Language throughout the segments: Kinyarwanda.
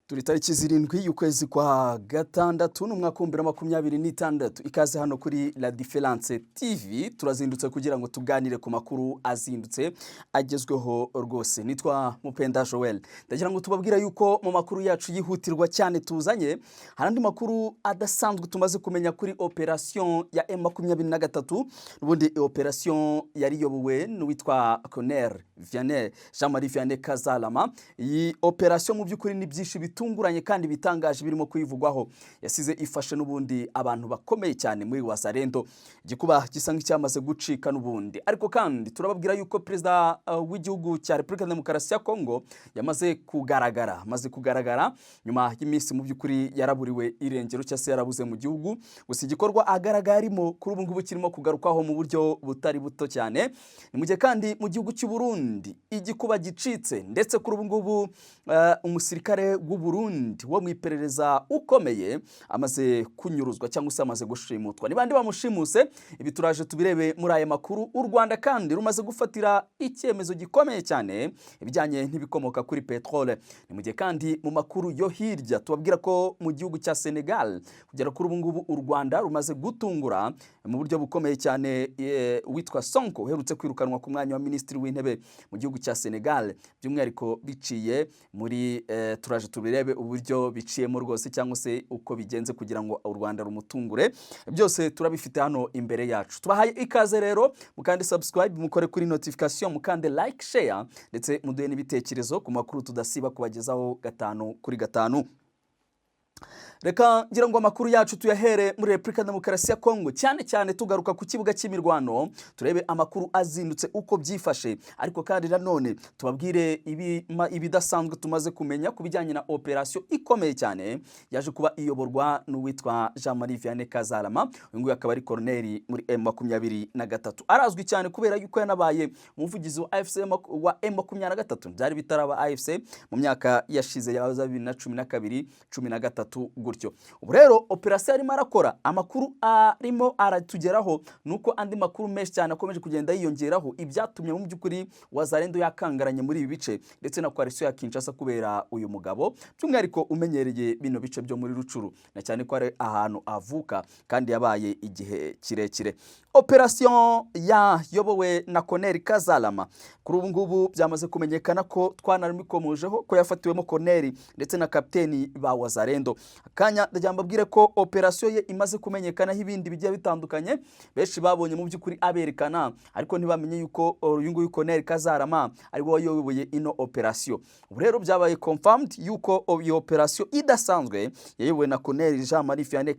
Turi tariki zirindwi y'ukwezi kwa gatandatu n'umwaka w'2026 ikaze hano kuri La Difference TV turazindutse kugira ngo tuganire ku makuru azindutse agezweho rwose. Nitwa Mupenda Joel. Ndagira ngo tubabwira yuko mu makuru yacu yihutirwa cyane tuzanye harandi makuru adasanzwe tumaze kumenya kuri operation ya M23 n'ubundi operation yari yobowe n'uwitwa Colonel Jean-Marie Vianney Kazalama. Iyi operation mu by'ukuri ni byinshi bitunguranye kandi bitangaje birimo kwivugwaho, yasize ifashe n'ubundi abantu bakomeye cyane muri Wazalendo, gikuba gisanga cyamaze gucika n'ubundi. Ariko kandi turababwira yuko president w'igihugu cya Republika Demokarasi ya Kongo yamaze kugaragara nyuma y'iminsi mu by'ukuri yaraburiwe irengero cyase yarabuze mu gihugu. Gusa igikorwa agaragarimo kuri ubu ngubu kirimo kugarukwaho mu buryo butari buto cyane. Ni mu gihe kandi mu gihugu cy'u Burundi igikuba gicitse, ndetse kuri ubu ngubu umusirikare w'u Burundi wo mwiperereza ukomeye amaze kunyuruzwa cyangwa se amaze gushimutwa. Ni bandi bamushimuse, ibi turaje tubirebe muri aya makuru. U Rwanda kandi rumaze gufatira icyemezo gikomeye cyane ibijyanye n'ibikomoka kuri petrole. Ni mu gihe kandi mu makuru yo hirya tubabwira ko mu gihugu cya Senegal kugera kuri ubu ngubu u Rwanda rumaze gutungura mu buryo bukomeye cyane witwa Sonko uherutse kwirukanwa ku mwanya wa minisitiri w'intebe mu gihugu cya Senegal, by'umwihariko biciye muri turaje tubirebe uburyo biciyemo rwose cyangwa se uko bigenze kugira ngo u Rwanda rumutungure. Byose turabifite hano imbere yacu. Tubahaye ikaze rero, mukande subscribe, mukore kuri notification, mukande like, share, ndetse muduhe n'ibitekerezo ku makuru tudasiba kubagezaho gatanu kuri gatanu. Reka ngira ngo amakuru yacu tuyahere muri Republika Demokarasi ya Kongo, cyane tugaruka ku kibuga cy'imirwano, turebe amakuru azindutse uko byifashe. Ariko kandi nanone tubabwire ibidasanzwe tumaze kumenya ku bijyanye na operation ikomeye cyane yaje kuba iyoborwa n'uwitwa Jean-Marie Vianney Kazalama. Uyu nguyu akaba ari colonel muri M23, arazwi cyane kubera yuko yanabaye umuvugizi wa AFC wa M23, byari bitaraba AFC mu myaka yashize ya 2012 13 gutyo. Ubu rero operation arimo arakora, amakuru arimo aratugeraho nuko andi makuru menshi cyane akomeje kugenda yiyongeraho, ibyatumye mu by'ukuri Wazalendo yakangaranye muri ibi bice ndetse na coalition ya Kinshasa kubera uyu mugabo, by'umwihariko umenyereye bino bice byo muri Rucuru, na cyane ko ari ahantu avuka kandi yabaye igihe kirekire. Operation yobowe na Colonel Kazalama kuri ubu ngubu byamaze kumenyekana ko twanarumikomojeho ko yafatiwemo Colonel ndetse na kapiteni ba Wazalendo. Kanya ndajyambabwire ko operation ye imaze kumenyekana ibindi bigiye bitandukanye, benshi babonye mu by'ukuri aberekana, ariko ntibamenye yuko uyu nguyu Colonel Kazalama ari we wayoboye ino operation. Ubu rero byabaye confirmed yuko iyo operation idasanzwe yayobowe na Colonel Jean-Marie Vianney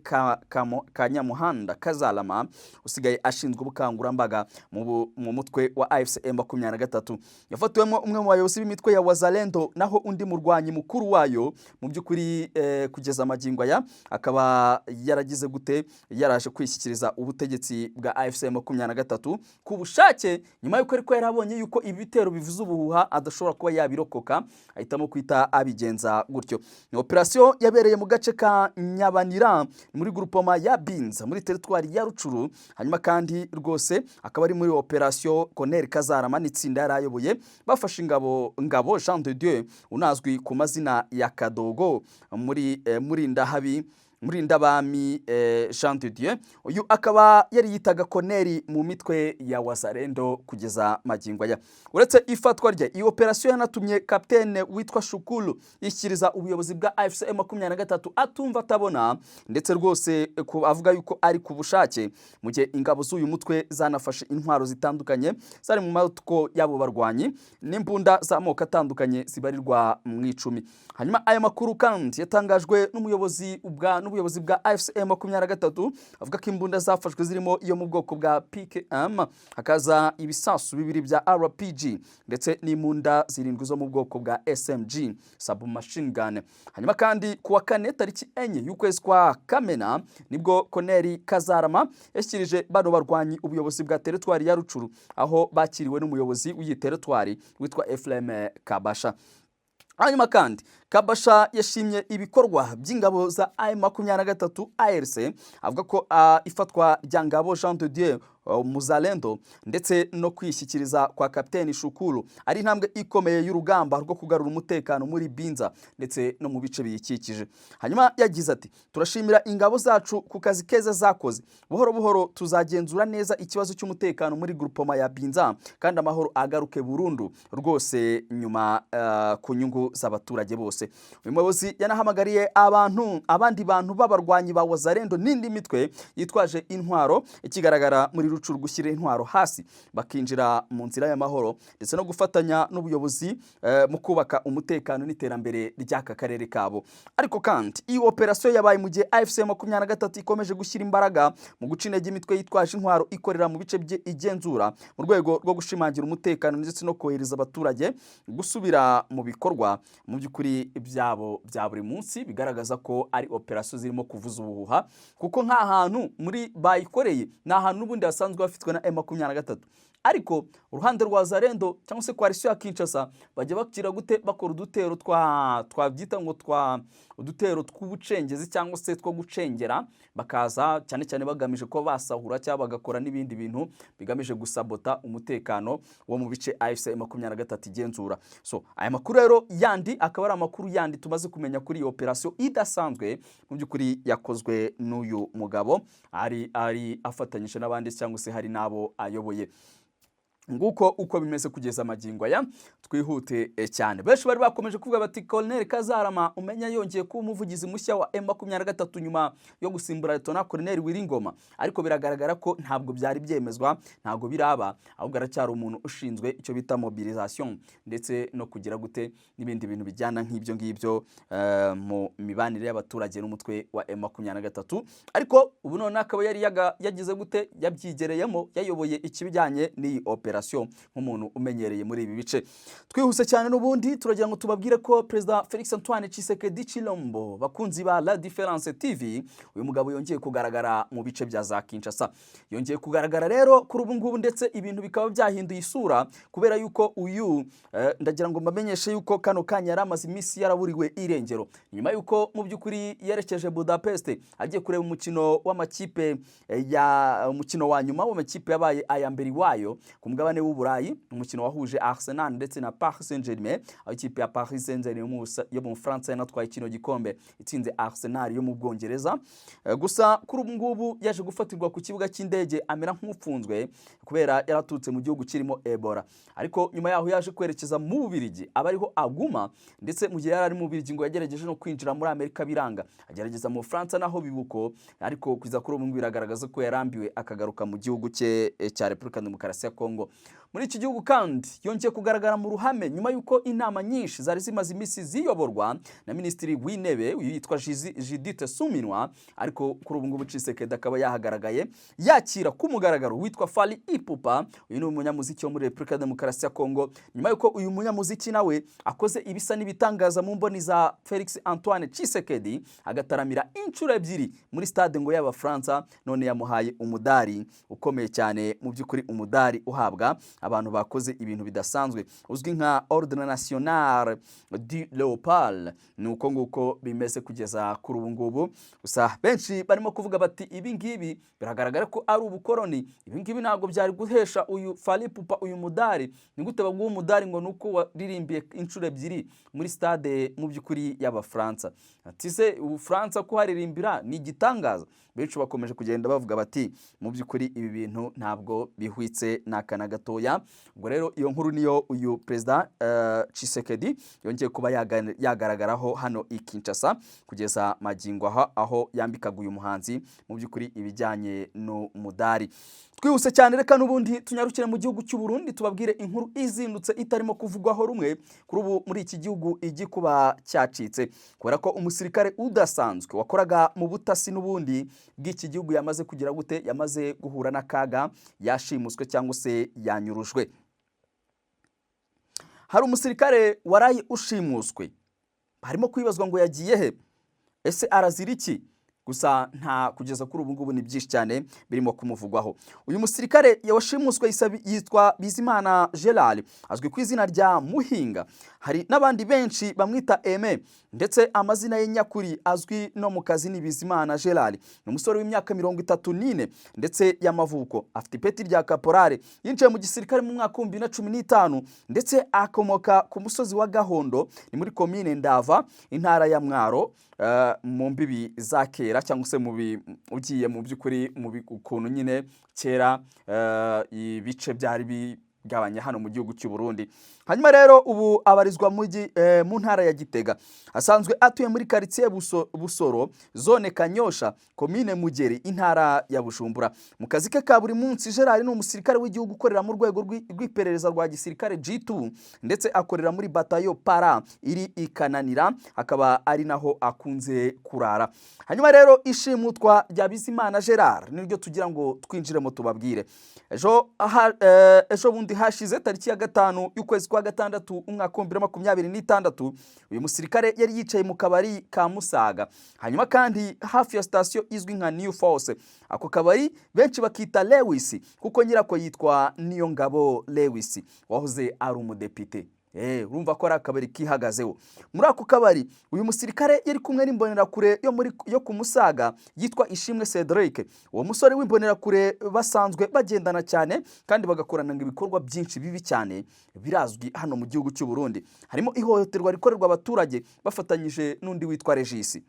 Kanyamuhanda Kazalama, usigaye ashinzwe ubukangurambaga mu mutwe wa AFC M23. Yafatiwemo umwe mu bayobozi b'imitwe ya Wazalendo, naho undi murwanyi mukuru wayo mu by'ukuri kugeza amagingo aya akaba yaragize gute, yaraje kwishyikiriza ubutegetsi bwa AFC M23 ku bushake, nyuma yuko ariko yarabonye yuko ibi bitero bivuze ubuhuha adashobora kuba yabirokoka, ahitamo kwita abigenza gutyo. Ni operation yabereye mu gace ka Nyabanira muri groupement ya Binza muri territoire ya Rucuru. Hanyuma kandi rwose akaba ari muri operation Colonel Kazalama n'itsinda yarayoboye bafashe ingabo Jean de Dieu unazwi ku mazina ya Kadogo muri Ndabami Jean de Dieu. Uyu akaba yari yitaga Colonel mu mitwe ya Wazalendo kugeza magingo aya. Uretse ifatwa rye, iyi operation yanatumye kapitene witwa Shukulu yishyikiriza ubuyobozi bwa AFC M23 atumva atabona, ndetse rwose avuga yuko ari ku bushake, mu gihe ingabo z'uyu mutwe zanafashe intwaro zitandukanye zari mu maboko yabo barwanyi n'imbunda z'amoko atandukanye zibarirwa mu 10. Hanyuma aya makuru kandi yatangajwe n'ubuyobozi bwa AFC M23, avuga ko imbunda zafashwe zirimo iyo mu bwoko bwa PKM, hakaza ibisasu bibiri bya RPG ndetse n'imbunda zirindwi zo mu bwoko bwa SMG submachine gun. Hanyuma kandi kuwa kane tariki 4 y'ukwezi kwa Kamena nibwo Colonel Kazalama yashyikirije bano barwanyi ubuyobozi bwa territoire ya Rucuru, aho bakiriwe n'umuyobozi w'iyi territoire witwa Ephraim Kabasha. Hanyuma kandi Kabasha yashimye ibikorwa by'ingabo za M23 ARC, avuga ko ifatwa rya ngabo Jean de Dieu Muzalendo ndetse no kwishyikiriza kwa Kapiteni Shukuru ari intambwe ikomeye y'urugamba rwo kugarura umutekano muri Binza ndetse no mu bice biyikikije. Hanyuma yagize ati turashimira ingabo zacu ku kazi keza zakoze, buhoro buhoro tuzagenzura neza ikibazo cy'umutekano muri groupement ya Binza kandi amahoro agaruke burundu rwose nyuma ku nyungu z'abaturage bose. Uyu muyobozi yanahamagariye abandi bantu b'abarwanyi ba Wazalendo n'indi mitwe yitwaje intwaro ikigaragara muri Rucuru gushyira intwaro hasi bakinjira mu nzira y'amahoro ndetse no gufatanya n'ubuyobozi mu kubaka umutekano n'iterambere ry'aka karere kabo. Ariko kandi iyi operation yabaye mu gihe AFC 23 ikomeje gushyira imbaraga mu guca intege imitwe yitwaje intwaro ikorera mu bice igenzura mu rwego rwo gushimangira umutekano ndetse no kohereza abaturage gusubira mu bikorwa mu by'ukuri byabo bya buri munsi, bigaragaza ko ari operation zirimo kuvuza ubuhuha kuko nka hantu muri bayikoreye na hantu n'ubundi hasanzwe bafitwe na M23. Ariko uruhande rwa Wazalendo cyangwa se coalition ya Kinshasa bajya bakira gute bakora udutero twabyita ngo udutero tw'ubucengezi cyangwa se two gucengera, bakaza cyane cyane bagamije ko basahura cyangwa bagakora n'ibindi bintu bigamije gusabota umutekano wo mu bice AFC 23 igenzura. So aya makuru rero yandi akaba ari amakuru yandi tumaze kumenya kuri iyo operation idasanzwe mu by'ukuri yakozwe n'uyu mugabo ari afatanyije n'abandi cyangwa se hari nabo ayoboye. Nguko uko bimeze kugeza magingo aya. Twihute cyane. Benshi bari bakomeje kuvuga bati Colonel Kazarama umenya yongeye kuba umuvugizi mushya wa M23 nyuma yo gusimbura Lieutenant Colonel Wiringoma, ariko biragaragara ko ntabwo byari byemezwa, ntabwo biraba, ahubwo aracyari umuntu ushinzwe icyo bita mobilisation ndetse no kugira gute n'ibindi bintu bijyana nk'ibyo ngibyo mu mibanire y'abaturage n'umutwe wa M23. Ariko ubu none akaba yari yagize gute yabyigereyemo yayoboye ikibijyanye n'iyi operation nk'umuntu umenyereye muri ibi bice. Twihuse cyane n'ubundi turagira ngo tubabwire ko President Felix Antoine Tshisekedi Chilombo bakunzi ba La Difference TV uyu mugabo yongeye kugaragara mu bice bya za Kinshasa. Yongeye kugaragara rero kuri ubu ngubu ndetse ibintu bikaba byahinduye isura kubera yuko uyu ndagira ngo mbamenyeshe yuko kano kanya yaramaze iminsi yaraburiwe irengero nyuma yuko mu by'ukuri yerekeje Budapest agiye kureba umukino w'amakipe umukino wa nyuma w'amakipe yabaye aya mbere wayo ku mugabane w'Uburayi, umukino wahuje Arsenal ndetse na Paris Saint-Germain, aho ikipe ya Paris Saint-Germain yo mu France yanatwaye kino gikombe itsinze Arsenal yo mu Bwongereza. Gusa kuri ubu ngubu yaje gufatirwa ku kibuga cy'indege amera nk'ufunzwe kubera yaratutse mu gihugu kirimo Ebola, ariko nyuma yaho yaje kwerekeza mu Bubiligi abariho aguma ndetse mu gihe yari ari mu Bubiligi ngo yagerageje no kwinjira muri Amerika biranga, agerageza mu France naho bibuko, ariko kwiza kuri ubu ngubu biragaragaza ko yarambiwe akagaruka mu gihugu cya Repubulika Demokarasi ya Kongo. Muri iki gihugu kandi yongeye kugaragara mu ruhame nyuma yuko inama nyinshi zari zimaze iminsi ziyoborwa na Minisitiri w'Intebe yitwa Judith Suminwa, ariko kuri ubu ngubu Tshisekedi akaba yahagaragaye yakira ku mugaragaro witwa Fally Ipupa. Uyu ni umunyamuziki wo muri Repubulika Demokarasi ya Kongo, nyuma yuko uyu munyamuziki nawe akoze ibisa n'ibitangaza mu mboni za Felix Antoine Tshisekedi agataramira inshuro ebyiri muri stade ngo y'Abafaransa, none yamuhaye umudari ukomeye cyane, mu by'ukuri umudari uhabwa abantu bakoze ibintu bidasanzwe uzwi nka Ordre National du Léopard. Nuko nguko bimeze kugeza kuri ubu ngubu. Gusa benshi barimo kuvuga bati ibi ngibi biragaragara ko ari ubukoroni, ibi ngibi ntabwo byari guhesha uyu Fally Ipupa uyu mudari. Ni gute baguha umudari ngo nuko waririmbiye inshuro ebyiri muri stade mu by'ukuri y'Abafaransa? Ati se Ubufaransa ko haririmbira ni igitangaza. Benshi bakomeje kugenda bavuga bati mu by'ukuri ibi bintu ntabwo bihwitse n'akana gatoya. Ubwo rero iyo nkuru niyo uyu President Tshisekedi yongeye kuba yagaragaraho hano i Kinshasa kugeza magingo aho yambikaga uyu muhanzi mu by'ukuri ibijyanye n'umudari. Twihuse cyane reka n'ubundi tunyarukire mu gihugu cy'u Burundi tubabwire inkuru izindutse itarimo kuvugwaho rumwe kuri ubu muri iki gihugu igikuba cyacitse kubera ko umusirikare udasanzwe wakoraga mu butasi n'ubundi bw'iki gihugu yamaze kugira gute, yamaze guhura n'akaga, yashimuswe cyangwa se yanyurujwe. Hari umusirikare waraye ushimuswe, harimo kwibazwa ngo yagiye he, ese arazira iki, gusa nta kugeza kuri ubu ngubu ni byinshi cyane birimo kumuvugwaho. Uyu musirikare washimuswe yitwa Bizimana Gerard, azwi ku izina rya Muhinga. Hari n'abandi benshi bamwita Aime, ndetse amazina ye nyakuri azwi no mu kazi ni Bizimana Gerard. Ni umusore w'imyaka 34 ndetse y'amavuko, afite ipeti rya kaporale, yinjiye mu gisirikare mu mwaka wa 2015 ndetse akomoka ku musozi wa Gahondo, ni muri komine Ndava, intara ya Mwaro, mu mbibi za kera, cyangwa se ugiye mu by'ukuri mu ukuntu nyine kera ibice byari bigabanya hano mu gihugu cy'u Burundi. Hanyuma rero ubu abarizwa mu ntara ya Gitega, asanzwe atuye muri quartier Busoro, zone Kanyosha, komine Mugeri, intara ya Bujumbura. Mu kazi ke ka buri munsi, Gerard ni umusirikare w'igihugu ukorera mu rwego rw'iperereza rwa gisirikare G2, ndetse akorera muri batayo para iri ikananira, akaba ari naho akunze kurara. Hanyuma rero ishimutwa rya Bizimana Gerard niryo tugira ngo twinjiremo tubabwire. Ejo bundi hashize tariki ya 5 y'ukwezi kwa gatandatu umwaka wa 2026, uyu musirikare yari yicaye mu kabari ka Musaga, hanyuma kandi hafi ya station izwi nka New Force. Ako kabari benshi bakita Lewis kuko nyirako yitwa Niyongabo Lewis, wahoze ari umudepite. Urumva ko ari akabari kihagazeho. Muri ako kabari uyu musirikare yari kumwe n'imbonerakure yo ku Musaga yitwa Ishimwe Cedric. Uwo musore w'imbonerakure basanzwe bagendana cyane kandi bagakorana ibikorwa byinshi bibi cyane birazwi hano mu gihugu cy'u Burundi, harimo ihohoterwa rikorerwa abaturage bafatanyije n'undi witwa Regis.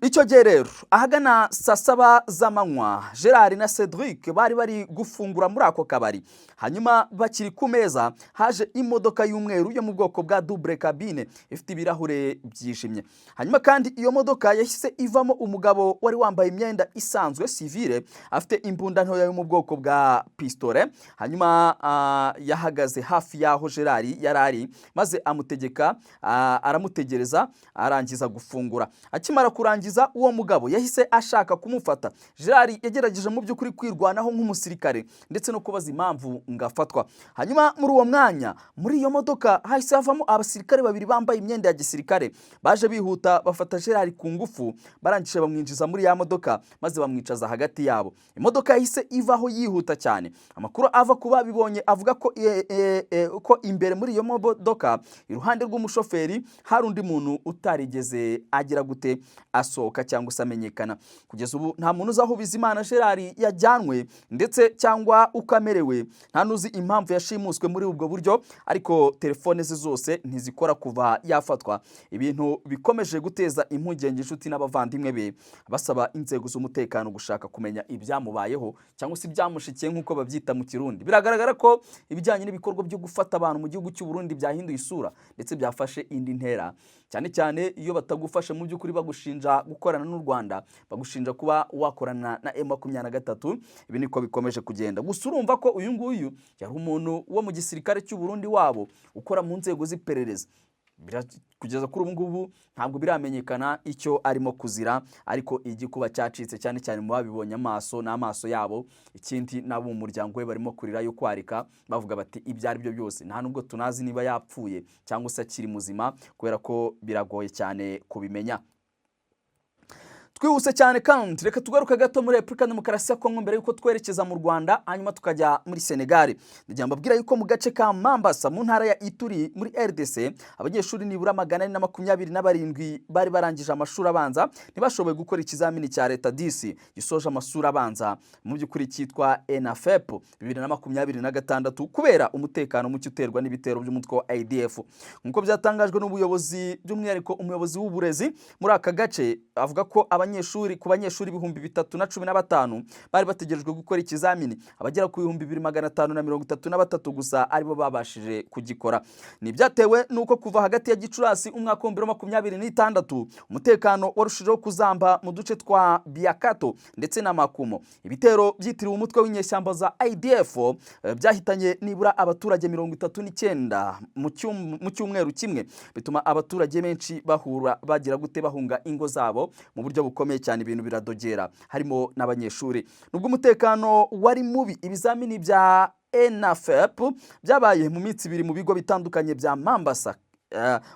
Icyo gihe rero ahagana saa 7 z'amanywa, Gerard na Cedric bari gufungura muri ako kabari. Hanyuma bakiri ku meza, haje imodoka y'umweru yo mu bwoko bwa double cabine ifite ibirahure byijimye. Hanyuma kandi iyo modoka yahise ivamo umugabo wari wambaye imyenda isanzwe civile, afite imbunda ntoya yo mu bwoko bwa pistolet. Hanyuma yahagaze hafi yaho Gerard yarari, maze aramutegereza, arangiza gufungura. Akimara kurangiza, uwo mugabo yahise ashaka kumufata. Gerard yagerageje mu by'ukuri kwirwanaho nk'umusirikare ndetse no kubaza impamvu ngafatwa. Hanyuma muri uwo mwanya, muri iyo modoka hahise havamo abasirikare babiri bambaye imyenda ya gisirikare, baje bihuta bafata Gerard ku ngufu, barangije bamwinjiza muri ya modoka maze bamwicaza hagati yabo. Imodoka yahise ivaho yihuta cyane. Amakuru ava kuba bibonye avuga ko imbere muri iyo modoka, iruhande rw'umushoferi, hari undi muntu utarigeze agira gute asohoka cyangwa se amenyekana. Kugeza ubu nta muntu uzi aho Bizimana Gerard yajyanwe ndetse cyangwa ukamerewe, nta nuzi impamvu yashimuswe muri ubwo buryo, ariko telefone ze zose ntizikora kuva yafatwa. Ibintu bikomeje guteza impungenge inshuti n'abavandimwe be, basaba inzego z'umutekano gushaka kumenya ibyamubayeho cyangwa se ibyamushikiye nk'uko babyita mu Kirundi. Biragaragara ko ibijyanye n'ibikorwa byo gufata abantu mu gihugu cy'u Burundi byahinduye isura ndetse byafashe indi ntera, cyane cyane iyo batagufashe mu by'ukuri bagushinja gukorana n'u Rwanda, bagushinja kuba wakorana na M23. Ibi niko bikomeje kugenda. Gusa urumva ko uyu nguyu yari umuntu wo mu gisirikare cy'u Burundi wabo ukora mu nzego z'iperereza. Kugeza kuri ubu ngubu ntabwo biramenyekana icyo arimo kuzira, ariko igikuba cyacitse cyane cyane mu babibonye n'amaso yabo. Ikindi nabo mu muryango we barimo kurira yo kwarika, bavuga bati ibyo ari byo byose nta nubwo tunazi niba yapfuye cyangwa se akiri muzima, kubera ko biragoye cyane kubimenya. Twihuse cyane kandi reka tugaruka gato muri Republika Demokarasi ya Kongo mbere yuko twerekeza mu Rwanda, hanyuma tukajya muri Senegal. Ndagira mbabwira yuko mu gace ka Mambasa mu ntara ya Ituri muri RDC, abanyeshuri nibura 427 bari barangije amashuri abanza ntibashoboye gukora ikizamini cya leta DC gisoje amashuri abanza mu by'ukuri cyitwa ENAFEP 2026 kubera umutekano muke uterwa n'ibitero by'umutwe wa ADF. Nkuko byatangajwe n'ubuyobozi, by'umwihariko umuyobozi w'uburezi muri aka gace, avuga ko ku banyeshuri 315 bari bategerejwe gukora ikizamini, abagera ku 2533 gusa aribo babashije kugikora. Ni byatewe nuko kuva hagati ya Gicurasi umwaka wa 2026 umutekano warushijeho kuzamba mu duce twa Biakato ndetse na Makumo. Ibitero byitiriwe umutwe w'inyeshyamba za ADF byahitanye nibura abaturage 39 mu cyumweru kimwe, bituma abaturage benshi bagira gute bahunga ingo zabo mu buryo bukomeye cyane. Ibintu biradogera, harimo n'abanyeshuri. Nubwo umutekano wari mubi, ibizamini bya ENAFEP byabaye mu minsi ibiri mu bigo bitandukanye bya Mambasa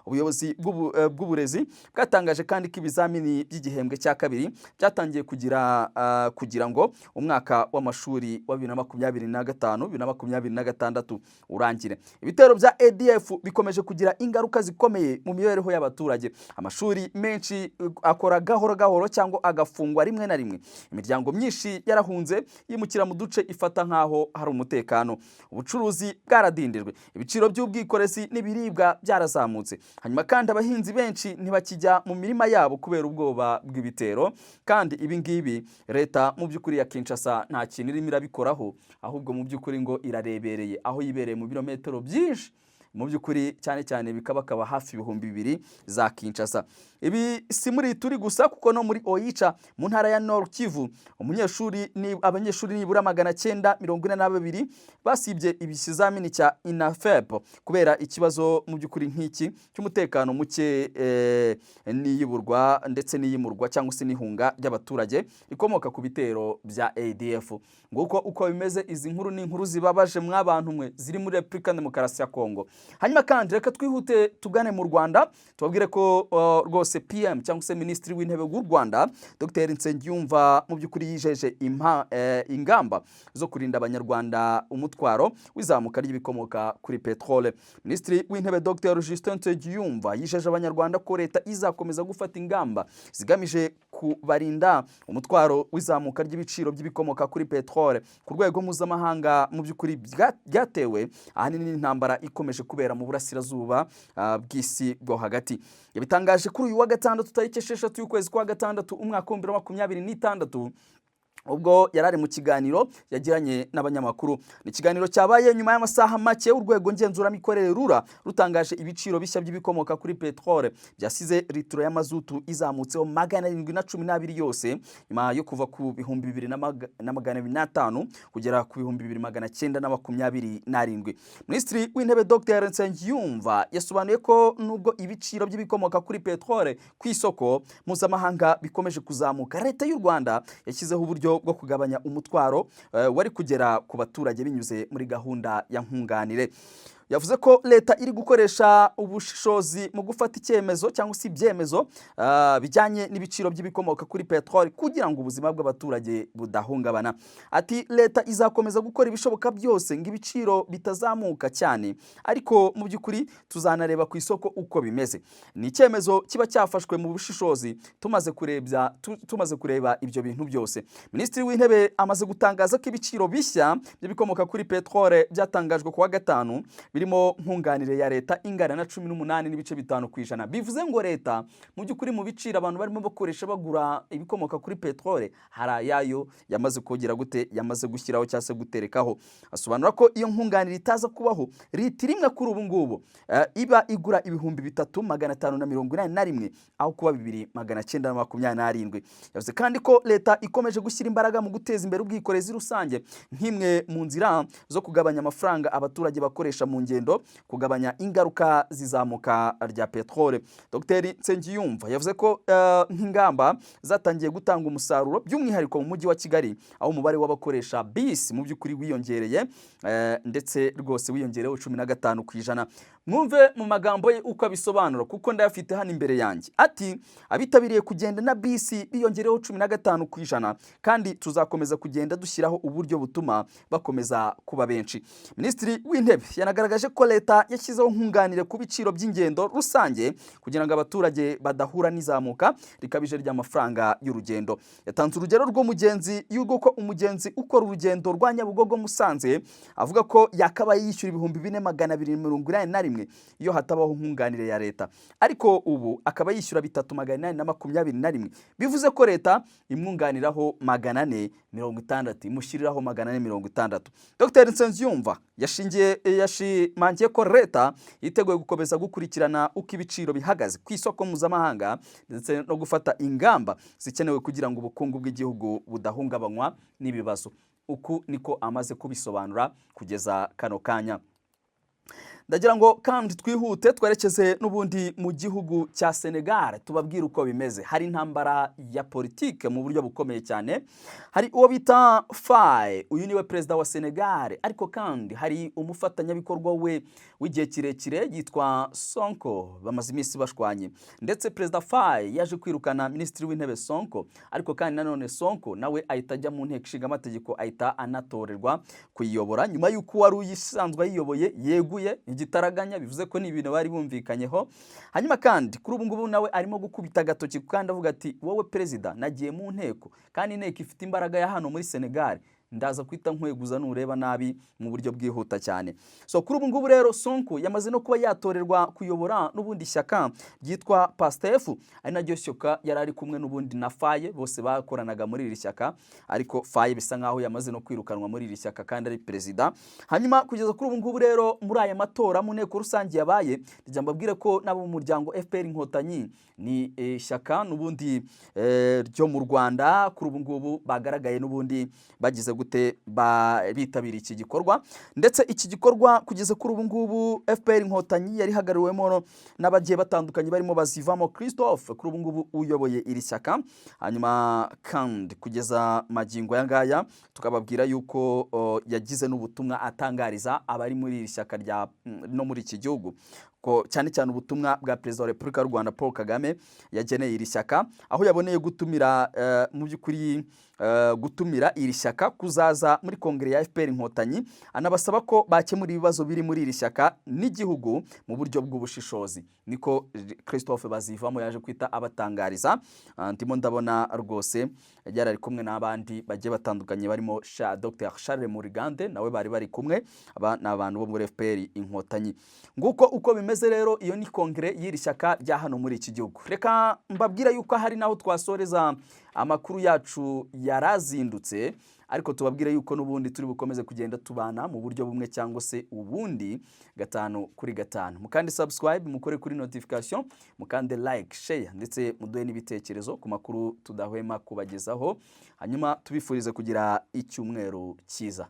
ubuyobozi bw'uburezi bwatangaje kandi ko ibizamini by'igihembwe cya kabiri byatangiye kugira ngo umwaka w'amashuri wa 2025 2026 urangire. Ibitero bya ADF bikomeje kugira ingaruka zikomeye mu mibereho y'abaturage. Amashuri menshi akora gahoro cyangwa agafungwa rimwe na rimwe. Imiryango myinshi yarahunze yimukira mu duce ifata nkaho hari umutekano. Ubucuruzi bwaradindijwe, ibiciro by'ubwikorezi n'ibiribwa byarazamutse. Hanyuma kandi abahinzi benshi ntibakijya mu mirima yabo kubera ubwoba bw'ibitero, kandi ibi ngibi leta mu by'ukuri ya Kinshasa nta kintu irimo irabikoraho, ahubwo mu by'ukuri ngo irarebereye, aho yibereye mu birometero byinshi mu by'ukuri cyane bikaba hafi 2,000 za Kinshasa. Ibi si muri turi gusa, kuko no muri Oicha mu ntara ya Nord Kivu abanyeshuri nibura 942 basibye ibizamini cya INAFEP kubera ikibazo mu by'ukuri nk'iki cy'umutekano muke n'iyiburwa ndetse n'iyimurwa cyangwa se n'ihunga ry'abaturage ikomoka ku bitero bya ADF. Nguko uko bimeze, izi nkuru ni inkuru zibabaje mw'abantu mwe ziri muri Republika Demokarasi ya Kongo. Hanyuma kandi reka twihute tugane mu Rwanda, tubabwire ko rwose PM cyangwa se Minisitiri w'Intebe w'u Rwanda Dr Nsengiyumva mu by'ukuri yijeje ingamba zo kurinda abanyarwanda umutwaro w'izamuka ry'ibikomoka kuri petrole. Minisitiri w'Intebe Dr Justin Nsengiyumva yijeje abanyarwanda ko leta izakomeza gufata ingamba zigamije kubarinda umutwaro w'izamuka ry'ibiciro by'ibikomoka kuri petrole ku rwego mpuzamahanga mu by'ukuri byatewe ahanini n'intambara ikomeje kubera mu burasirazuba bw'isi bwo hagati. Yabitangaje kuri uyu wa gatandatu tariki 6 y'ukwezi kwa gatandatu umwaka wa 2026 ubwo yarari mu kiganiro yagiranye n'abanyamakuru. Ni ikiganiro cyabaye nyuma y'amasaha make urwego ngenzuramikorere RURA rutangaje ibiciro bishya by'ibikomoka kuri petrole byasize litiro y'amazutu izamutseho 712 yose, nyuma yo kuva ku 2,205 kugera ku 2,927. Minisitiri w'Intebe Dr Nsengiyumva yasobanuye ko nubwo ibiciro by'ibikomoka kuri petrole ku isoko mpuzamahanga bikomeje kuzamuka, leta y'u Rwanda yashyizeho uburyo bwo kugabanya umutwaro wari kugera ku baturage binyuze muri gahunda ya nkunganire. Yavuze ko leta iri gukoresha ubushishozi mu gufata icyemezo cyangwa se ibyemezo bijyanye n'ibiciro by'ibikomoka kuri petrole kugira ngo ubuzima bw'abaturage budahungabana. Ati leta izakomeza gukora ibishoboka byose ngo ibiciro bitazamuka cyane, ariko mu by'ukuri tuzanareba ku isoko uko bimeze. Ni icyemezo kiba cyafashwe mu bushishozi tumaze kureba ibyo bintu byose. Minisitiri w'Intebe amaze gutangaza ko ibiciro bishya by'ibikomoka kuri petrole byatangajwe ku wa gatanu birimo nkunganire ya leta ingana na 18.5%. Bivuze ngo leta mu by'ukuri mu biciro abantu barimo bakoresha bagura ibikomoka kuri petrole hari yayo yamaze kugera gute, yamaze gushyiraho cyangwa se guterekaho. Asobanura ko iyo nkunganire itaza kubaho, litiro imwe kuri ubu ngubu iba igura 3,581 aho kuba 2,927. Yavuze kandi ko leta ikomeje gushyira imbaraga mu guteza imbere ubwikorezi rusange nk'imwe mu nzira zo kugabanya amafaranga abaturage bakoresha mu ngendo, kugabanya ingaruka zizamuka rya petrole. Dr Nsengiyumva yavuze ko nk'ingamba zatangiye gutanga umusaruro by'umwihariko mu mujyi wa Kigali, aho umubare w'abakoresha bisi mu by'ukuri wiyongereye ndetse rwose wiyongereho 15%. Mwumve mu magambo ye uko abisobanura kuko ndayafite hano imbere yanjye. Ati abitabiriye kugenda na bisi biyongereho 15% kandi tuzakomeza kugenda dushyiraho uburyo butuma bakomeza kuba benshi. Minisitiri w'Intebe yanagaragaje ko leta yashyizeho nkunganire ku biciro by'ingendo rusange kugira ngo abaturage badahura n'izamuka rikabije ry'amafaranga y'urugendo. Yatanze urugero rw'umugenzi yuko umugenzi ukora urugendo rwa Nyabugogo Musanze avuga ko yakabaye yishyura 4,281 iyo hatabaho nkunganire ya leta, ariko ubu akaba yishyura 3,821. Bivuze ko leta imwunganiraho 460, imushyiriraho 460. Dr Nsengiyumva yashimangiye ko leta yiteguye gukomeza gukurikirana uko ibiciro bihagaze ku isoko mpuzamahanga ndetse no gufata ingamba zikenewe kugira ngo ubukungu bw'igihugu budahungabanywa n'ibibazo. Uku niko amaze kubisobanura kugeza kano kanya. ndagira ngo kandi twihute twerekeze n'ubundi mu gihugu cya Senegal tubabwira uko bimeze. Hari intambara ya politike mu buryo bukomeye cyane. Hari uwo bita Faye, uyu niwe perezida wa Senegal, ariko kandi hari umufatanyabikorwa we w'igihe kirekire yitwa Sonko, bamaze iminsi bashwanye. Ndetse perezida Faye yaje kwirukana minisitiri w'intebe Sonko, ariko kandi nanone Sonko nawe ahita ajya mu nteko ishinga amategeko, ahita anatorerwa kuyiyobora nyuma y'uko wari uyisanzwe ayiyoboye yeguye igitaraganya, bivuze ko ni ibintu bari bumvikanyeho. Hanyuma kandi kuri ubu ngubu nawe arimo gukubita agatoki kandi avuga ati wowe perezida, nagiye mu nteko kandi inteko ifite imbaraga ya hano muri Senegal, ndaza kwita nkweguza nureba nabi mu buryo bwihuta cyane. So kuri ubu ngubu rero Sonko yamaze no kuba yatorerwa kuyobora n'ubundi shyaka ryitwa PASTEF, ari naryo shyaka yari ari kumwe n'ubundi na Faye, bose bakoranaga muri iri shyaka, ariko Faye bisa nkaho yamaze no kwirukanwa muri iri shyaka kandi ari perezida. Hanyuma kugeza kuri ubu ngubu rero muri aya matora mu nteko rusange yabaye, njya mbabwire ko nabo mu muryango FPR Inkotanyi ni shyaka n'ubundi ryo mu Rwanda kuri ubu ngubu bagaragaye n'ubundi bagize gute bitabira iki gikorwa. Ndetse iki gikorwa kugeza kuri ubu ngubu FPR Inkotanyi yari hagariwemo n'abagiye batandukanye barimo Bazivamo Christophe, kuri ubu ngubu uyoboye iri shyaka. Hanyuma kandi kugeza magingo ya ngaya tukababwira yuko yagize n'ubutumwa atangariza abari muri iri shyaka rya no muri iki gihugu, cyane cyane ubutumwa bwa perezida wa Repubulika y'u Rwanda Paul Kagame yageneye iri shyaka, aho yaboneye gutumira mu by'ukuri gutumira iri shyaka kuzaza muri kongere ya FPR Inkotanyi, anabasaba ko bakemura ibibazo biri muri iri shyaka n'igihugu mu buryo bw'ubushishozi. Niko Christophe Bazivamo yaje kwita abatangariza. Ndimo ndabona rwose yari ari kumwe n'abandi bagiye batandukanye barimo Dr Charles Murigande, nawe bari kumwe. Aba ni abantu bo muri FPR Inkotanyi. Nguko uko bimeze rero, iyo ni kongere y'iri shyaka rya hano muri iki gihugu. Reka mbabwira yuko hari naho twasoreza amakuru yacu yarazindutse, ariko tubabwire yuko n'ubundi turi bukomeze kugenda tubana mu buryo bumwe cyangwa se ubundi 5 kuri 5. Mukande subscribe, mukore kuri notification, mukande like, share, ndetse muduhe n'ibitekerezo ku makuru tudahwema kubagezaho. Hanyuma tubifurize kugira icyumweru cyiza.